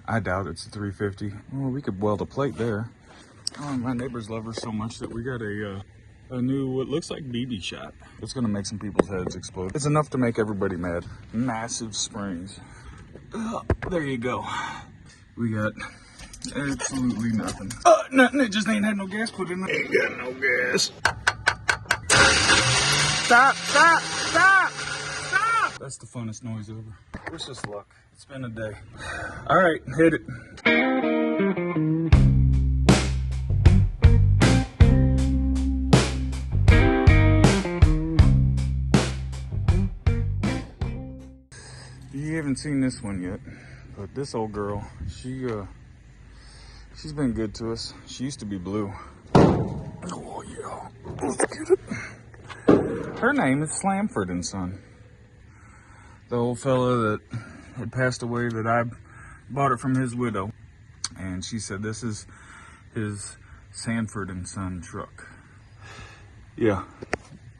I doubt it's a 350. Well, we could weld a plate there. Oh, my neighbors love her so much that we got a new, what looks like BB shot. It's gonna make some people's heads explode. It's enough to make everybody mad. Massive springs. There you go. We got absolutely nothing. Nothing, it just ain't had no gas put in it. Ain't got no gas. Stop, stop, stop, stop! That's the funnest noise ever. Wish us luck. It's been a day. All right, hit it. You haven't seen this one yet, but this old girl, she's been good to us. She used to be blue. Oh yeah, let's get it. Her name is Slamford and Son. The old fella that had passed away, that I bought it from his widow, and she said this is his Sanford and Son truck. Yeah,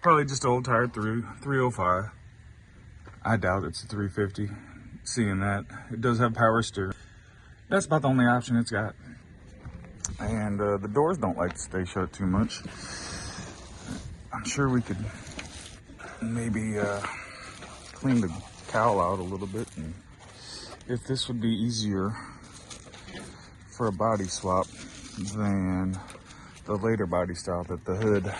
probably just old tire 305. I doubt it's a 350. Seeing that, it does have power steering. That's about the only option it's got. And the doors don't like to stay shut too much. I'm sure we could maybe clean the cowl out a little bit, and if this would be easier for a body swap than the later body style, that the hood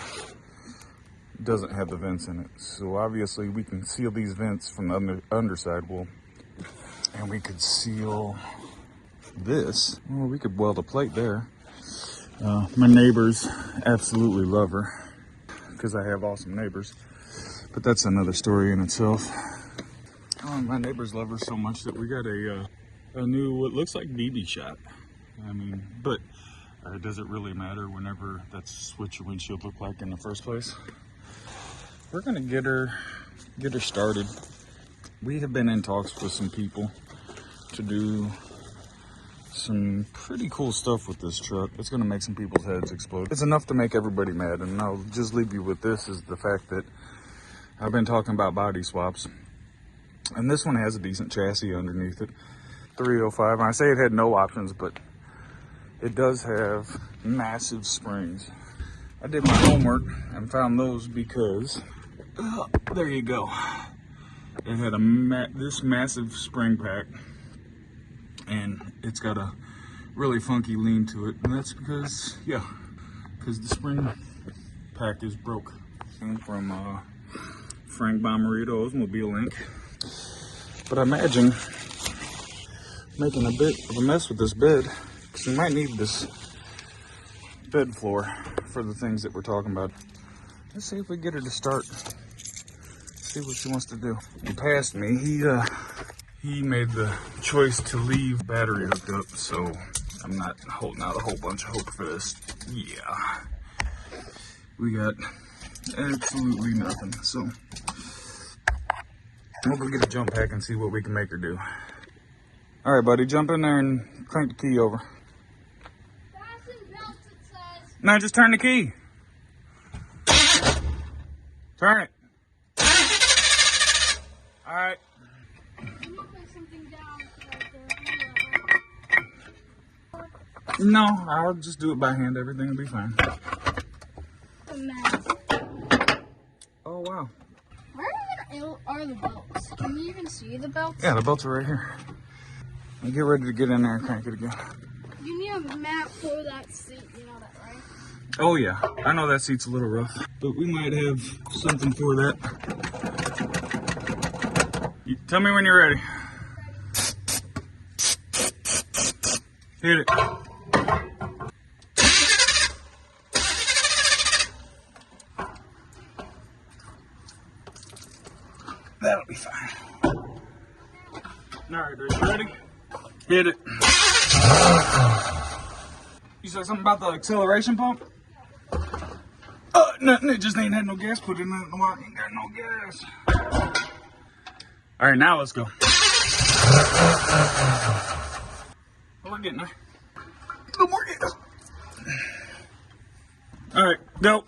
doesn't have the vents in it. So obviously we can seal these vents from the underside. And we could seal this. Well, we could weld a plate there. My neighbors absolutely love her because I have awesome neighbors, but that's another story in itself. Oh, my neighbors love her so much that we got a new, what looks like BB shot. I mean, but does it really matter whenever that's what your windshield looked like in the first place? We're gonna get her started. We have been in talks with some people to do some pretty cool stuff with this truck. It's gonna make some people's heads explode. It's enough to make everybody mad, and I'll just leave you with this, is the fact that I've been talking about body swaps, and this one has a decent chassis underneath it. 305, and I say it had no options, but it does have massive springs. I did my homework and found those because, there you go. It had this massive spring pack, and it's got a really funky lean to it, and that's because the spring pack is broke. Came from Frank Bomarito, Oldsmobile Inc. But I imagine making a bit of a mess with this bed, because we might need this bed floor for the things that we're talking about. Let's see if we get her to start. See what she wants to do. He passed me. He made the choice to leave battery hooked up, so I'm not holding out a whole bunch of hope for this. Yeah, we got absolutely nothing. So we'll go get a jump pack and see what we can make her do. All right, buddy, jump in there and crank the key over. Fasten belts, it says. No, just turn the key. Turn it. All right. I'm gonna put something down right there. No, I'll just do it by hand. Everything will be fine. The mess. Oh, wow. Where even are the belts? Can you even see the belts? Yeah, the belts are right here. Now get ready to get in there and crank it again. You need a mat for that seat, you know that, right? Oh, yeah. I know that seat's a little rough, but we might have something for that. Tell me when you're ready. Hit it. That'll be fine. All right, are you ready? Hit it. You said something about the acceleration pump? Nothing, it just ain't had no gas put in it. Ain't got no gas. All right, now let's go. We're getting there. No more gas. All right, go.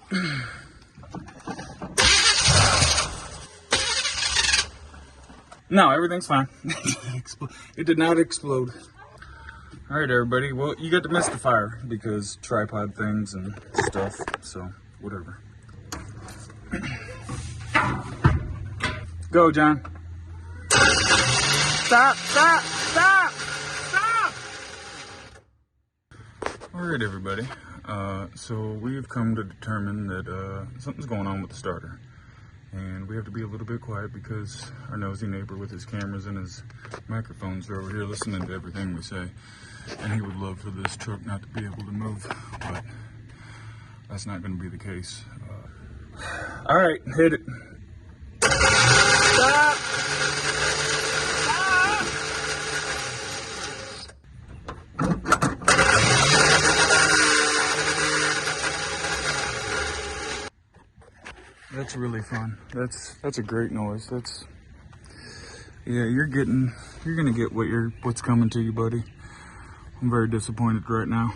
No, everything's fine. It did not explode. All right, everybody. Well, you got to miss the fire because tripod things and stuff. So, whatever. Go, John. Stop, stop, stop, stop! All right, everybody. So we've come to determine that something's going on with the starter. And we have to be a little bit quiet because our nosy neighbor with his cameras and his microphones are over here listening to everything we say. And he would love for this truck not to be able to move, but that's not going to be the case. All right, hit it. Stop! That's really fun. That's a great noise. Yeah, you're gonna get what's coming to you, buddy. I'm very disappointed right now.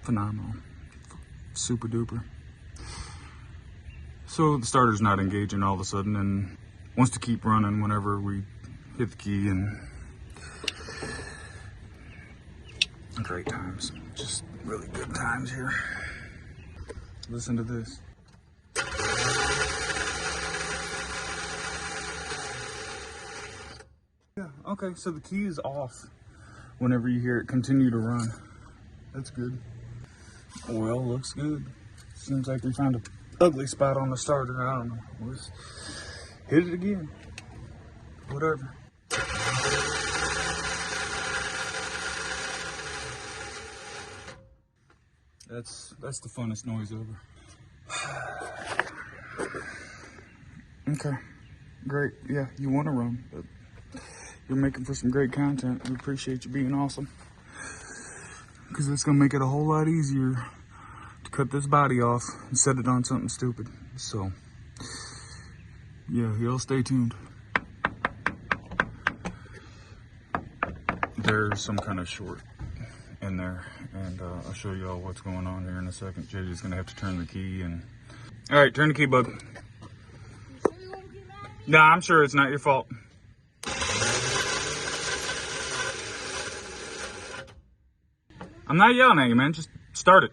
Phenomenal. Super duper. So the starter's not engaging all of a sudden and wants to keep running whenever we hit the key, and great times. Just really good times here. Listen to this. Yeah, okay, so the key is off whenever you hear it continue to run. That's good. Oil looks good. Seems like we found an ugly spot on the starter. I don't know. Let's hit it again. Whatever. That's the funnest noise ever. Okay, great. Yeah, you want to run, but you're making for some great content. We appreciate you being awesome, because it's gonna make it a whole lot easier to cut this body off and set it on something stupid. So yeah, y'all stay tuned. There's some kind of short in there, and I'll show you all what's going on here in a second. JJ's gonna have to turn the key, and all right, turn the key, bud. Nah, I'm sure it's not your fault. I'm not yelling at you, man. Just start it.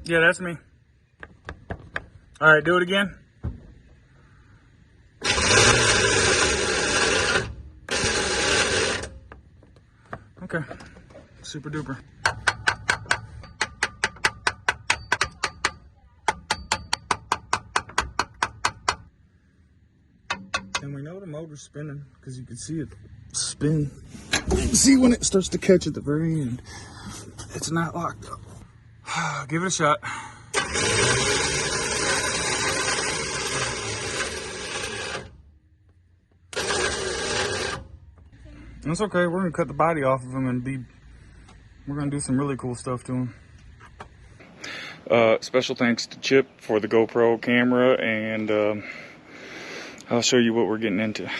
Yeah, that's me. All right, do it again. Okay, super duper. And we know the motor's spinning because you can see it spin. You can see when it starts to catch at the very end. It's not locked up. Give it a shot. That's okay. We're gonna cut the body off of him and we're gonna do some really cool stuff to him. Special thanks to Chip for the GoPro camera, and I'll show you what we're getting into.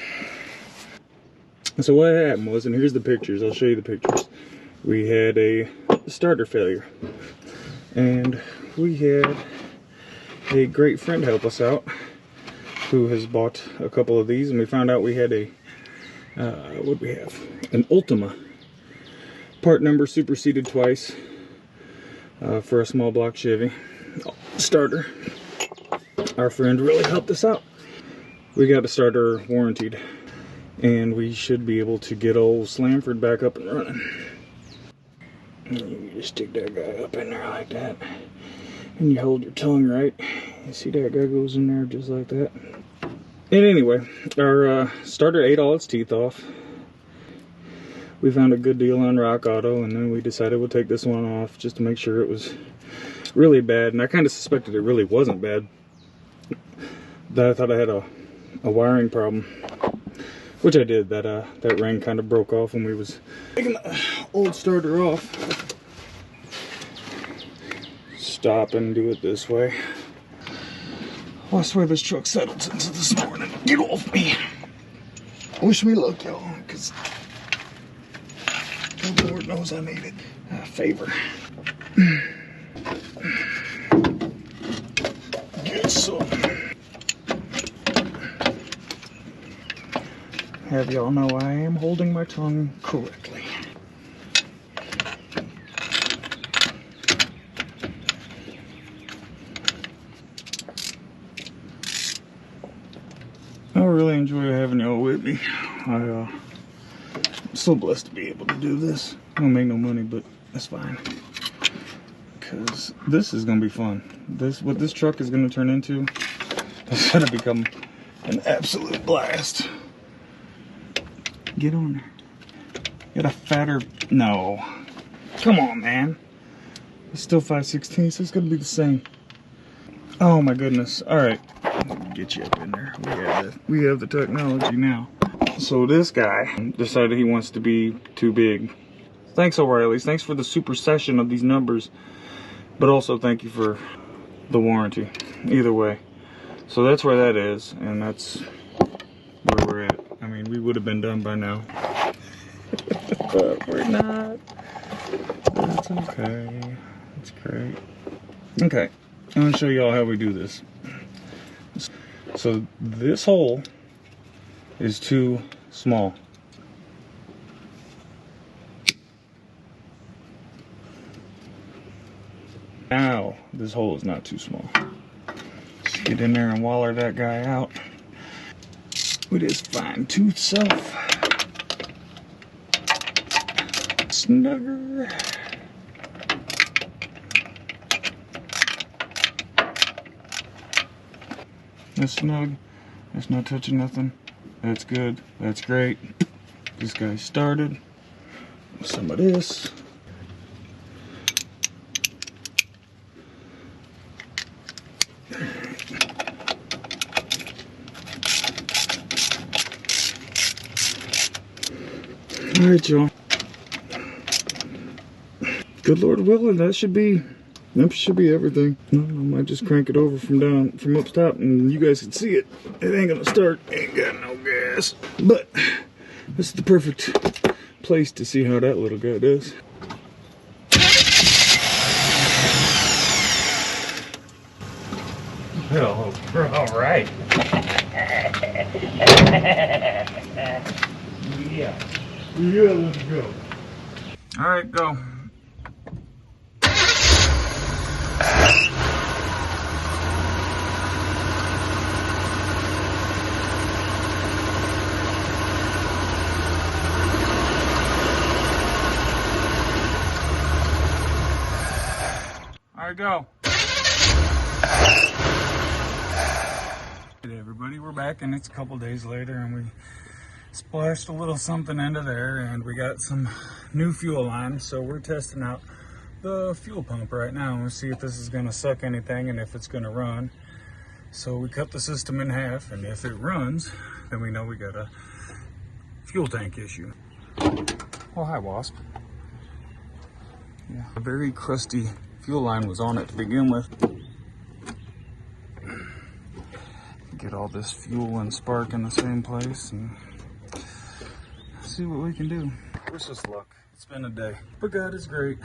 So what happened was, and here's the pictures. I'll show you the pictures. We had a starter failure, and we had a great friend help us out who has bought a couple of these, and we found out we had a what do we have? An Ultima. Part number superseded twice for a small block Chevy starter. Our friend really helped us out. We got the starter warranted, and we should be able to get old Slamford back up and running. And you just stick that guy up in there like that, and you hold your tongue right. You see that guy goes in there just like that. And anyway, our starter ate all its teeth off. We found a good deal on Rock Auto, and then we decided we'll take this one off just to make sure it was really bad. And I kind of suspected it really wasn't bad. That I thought I had a wiring problem, which I did. That ring kind of broke off when we was taking the old starter off. Stop and do it this way. Oh, I swear this truck settled since this morning. Get off me. Wish me luck, y'all, because the Lord knows I need it. A favor. have y'all know I am holding my tongue correctly. I really enjoy having y'all with me. I'm so blessed to be able to do this. I don't make no money, but that's fine. Because this is going to be fun. What this truck is going to turn into is going to become an absolute blast. Get on there. Get a fatter... No. Come on, man. It's still 5/16, so it's going to be the same. Oh, my goodness. All right. Get you up in there. We have the technology now. So this guy decided he wants to be too big. Thanks, O'Reilly's. Thanks for the supersession of these numbers. But also thank you for the warranty. Either way. So that's where that is. And that's where we're at. I mean, we would have been done by now. But we're not. That's okay. That's great. Okay. I'm going to show y'all how we do this. So this hole is too small. Now this hole is not too small. Just get in there and waller that guy out with his fine tooth self. Snugger. That's snug. That's not touching nothing. That's good. That's great. This guy started. Some of this. Alright, y'all. Good Lord willing, that should be everything. I might just crank it over from up top and you guys can see it. It ain't gonna start, ain't got no gas. But this is the perfect place to see how that little guy does. Well, we're all right. Yeah, let's go. All right, go. Go. Hey everybody, we're back and it's a couple days later and we splashed a little something into there and we got some new fuel lines, so we're testing out the fuel pump right now and we'll see if this is going to suck anything and if it's going to run. So we cut the system in half, and if it runs then we know we got a fuel tank issue. Oh, hi Wasp. Yeah, a very crusty fuel line was on it to begin with. Get all this fuel and spark in the same place and see what we can do. Wish us luck. It's been a day. But God is great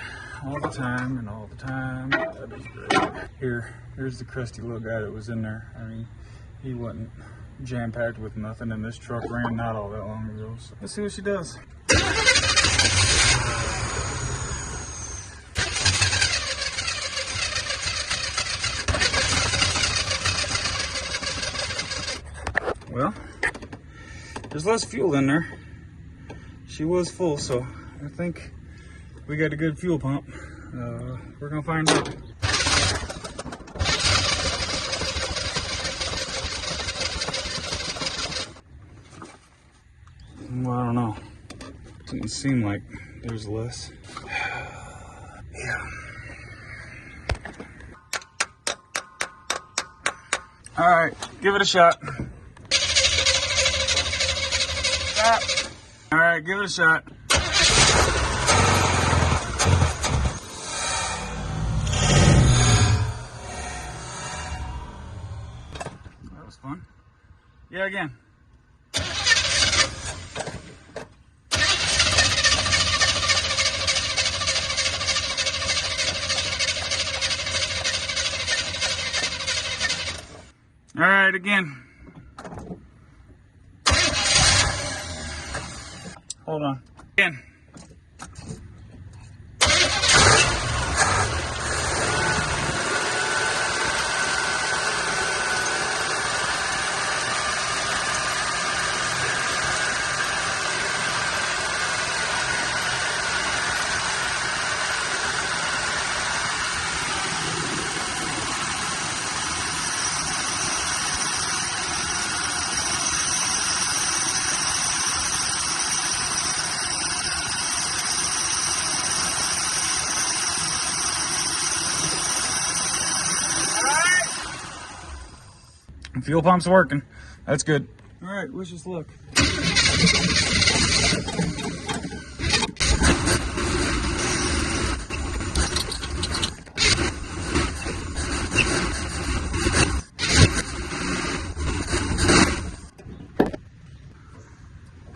all the time, and all the time God is great. Here's the crusty little guy that was in there. I mean, he wasn't jam-packed with nothing, and this truck ran not all that long ago. So let's see what she does. Well, there's less fuel in there. She was full, so I think we got a good fuel pump. We're gonna find out. Well, I don't know. Doesn't seem like there's less. Yeah. All right, give it a shot. All right, give it a shot. That was fun. Yeah, again. All right, again. Hold on. Again. Fuel pump's working. That's good. All right, wish us luck.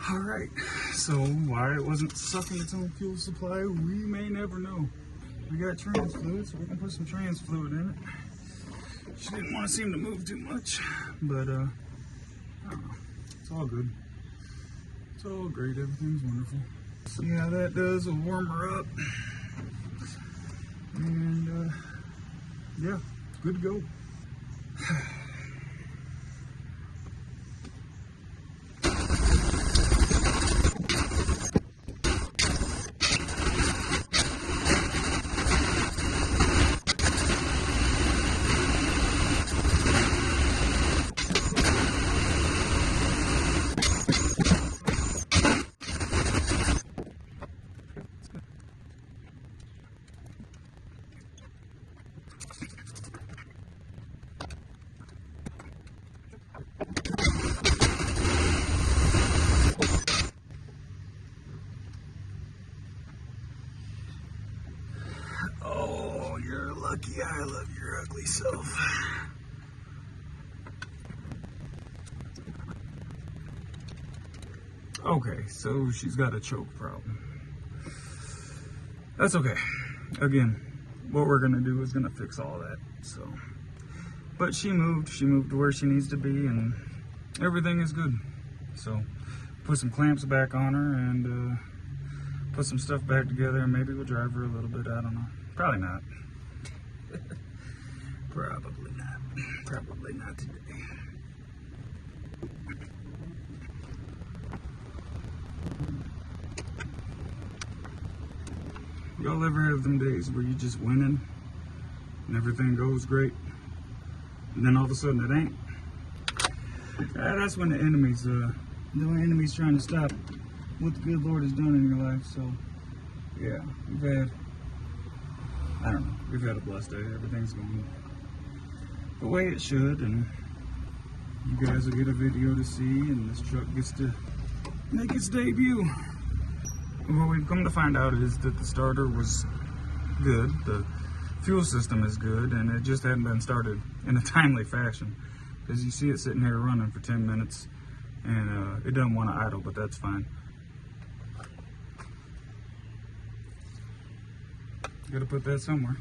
All right, so why it wasn't sucking its own fuel supply, we may never know. We got trans fluid, so we can put some trans fluid in it. She didn't want to seem to move too much, but I don't know. It's all good. It's all great. Everything's wonderful. See how that does. We'll warm her up. And yeah, good to go. Oh, you're lucky I love your ugly self. Okay, so she's got a choke problem. That's okay. Again, what we're gonna do is gonna fix all that, so. But she moved to where she needs to be, and everything is good. So, put some clamps back on her and put some stuff back together, and maybe we'll drive her a little bit, I don't know. Probably not. Probably not. Probably not today. Y'all ever have them days where you just winning and everything goes great, and then all of a sudden it ain't? That's when the enemy's trying to stop what the good Lord has done in your life. So yeah, we've had a blessed day. Everything's going the way it should, and you guys will get a video to see, and this truck gets to make its debut. What we've come to find out is that the starter was good, the fuel system is good, and it just hadn't been started in a timely fashion. Because you see it sitting here running for 10 minutes, and it doesn't want to idle, but that's fine. Gotta put that somewhere.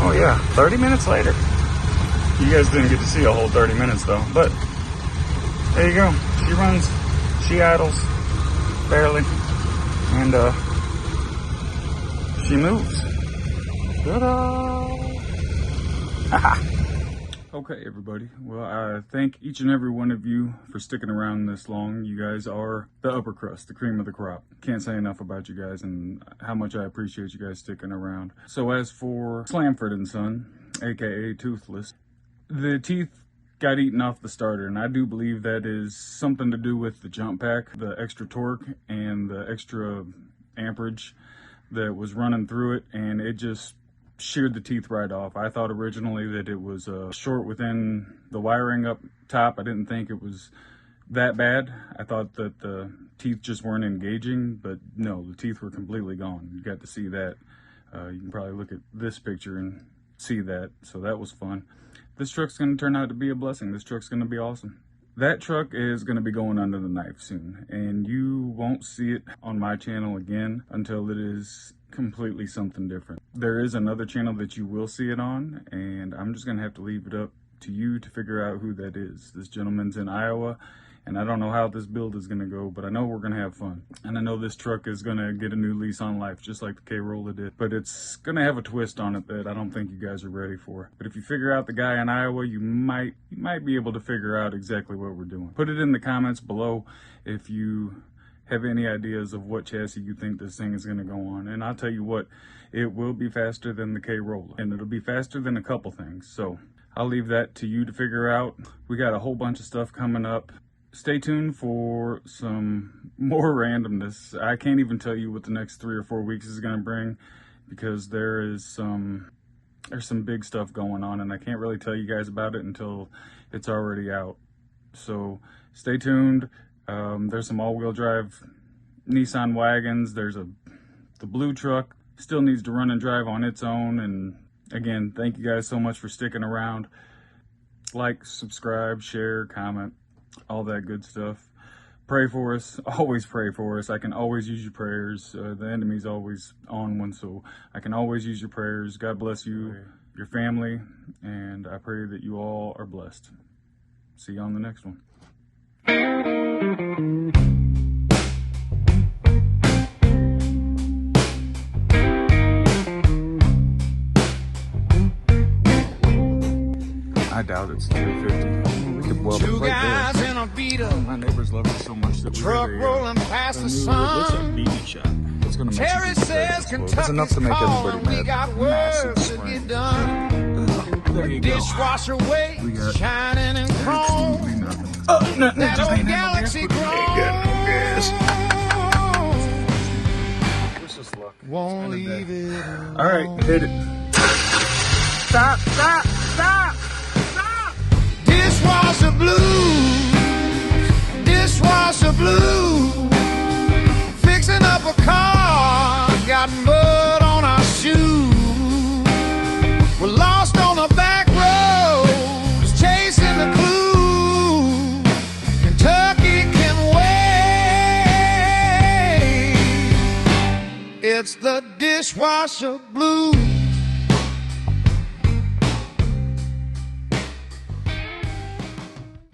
Oh yeah, 30 minutes later. You guys didn't get to see a whole 30 minutes though, but there you go. She runs, she idles, barely, and she moves. Ta-da! Okay, everybody. Well, I thank each and every one of you for sticking around this long. You guys are the upper crust, the cream of the crop. Can't say enough about you guys and how much I appreciate you guys sticking around. So as for Slamford & Son, aka Toothless, the teeth got eaten off the starter, and I do believe that is something to do with the jump pack, the extra torque and the extra amperage that was running through it, and it just sheared the teeth right off. I thought originally that it was short within the wiring up top. I didn't think it was that bad. I thought that the teeth just weren't engaging, but no, the teeth were completely gone. You got to see that. You can probably look at this picture and see that, so that was fun. This truck's going to turn out to be a blessing. This truck's going to be awesome. That truck is going to be going under the knife soon, and you won't see it on my channel again until it is completely something different. There is another channel that you will see it on, and I'm just going to have to leave it up to you to figure out who that is. This gentleman's in Iowa, and I don't know how this build is going to go, but I know we're going to have fun. And I know this truck is going to get a new lease on life, just like the K-Roller did. But it's going to have a twist on it that I don't think you guys are ready for. But if you figure out the guy in Iowa, you might be able to figure out exactly what we're doing. Put it in the comments below if you have any ideas of what chassis you think this thing is going to go on. And I'll tell you what, it will be faster than the K-Roller, and it'll be faster than a couple things. So I'll leave that to you to figure out. We got a whole bunch of stuff coming up. Stay tuned for some more randomness. I can't even tell you what the next 3 or 4 weeks is going to bring, because there's some big stuff going on, and I can't really tell you guys about it until it's already out. So stay tuned. There's some all-wheel drive Nissan wagons. There's the blue truck still needs to run and drive on its own. And again, thank you guys so much for sticking around. Like, subscribe, share, comment, all that good stuff. Pray for us. Always pray for us. I can always use your prayers. The enemy's always on one, so I can always use your prayers. God bless you, your family, and I pray that you all are blessed. See you on the next one. I doubt it's 350. We could weld it right there. In a beater. My neighbors love it so much that truck rolling past the sun. It's a BB shop. It's gonna make Terry says Kentucky's it's enough to make everybody mad. We got work to get done. There you Dishwasher weight, we got shining and chrome. No, that just old ain't Galaxy chrome. Wish us luck. Won't leave it alone. All right, hit it. Stop. Dishwasher blues, dishwasher blues. Fixing up a car, got mud on our shoes. We're lost on the back roads, chasing the clues. Kentucky can wait. It's the dishwasher blues.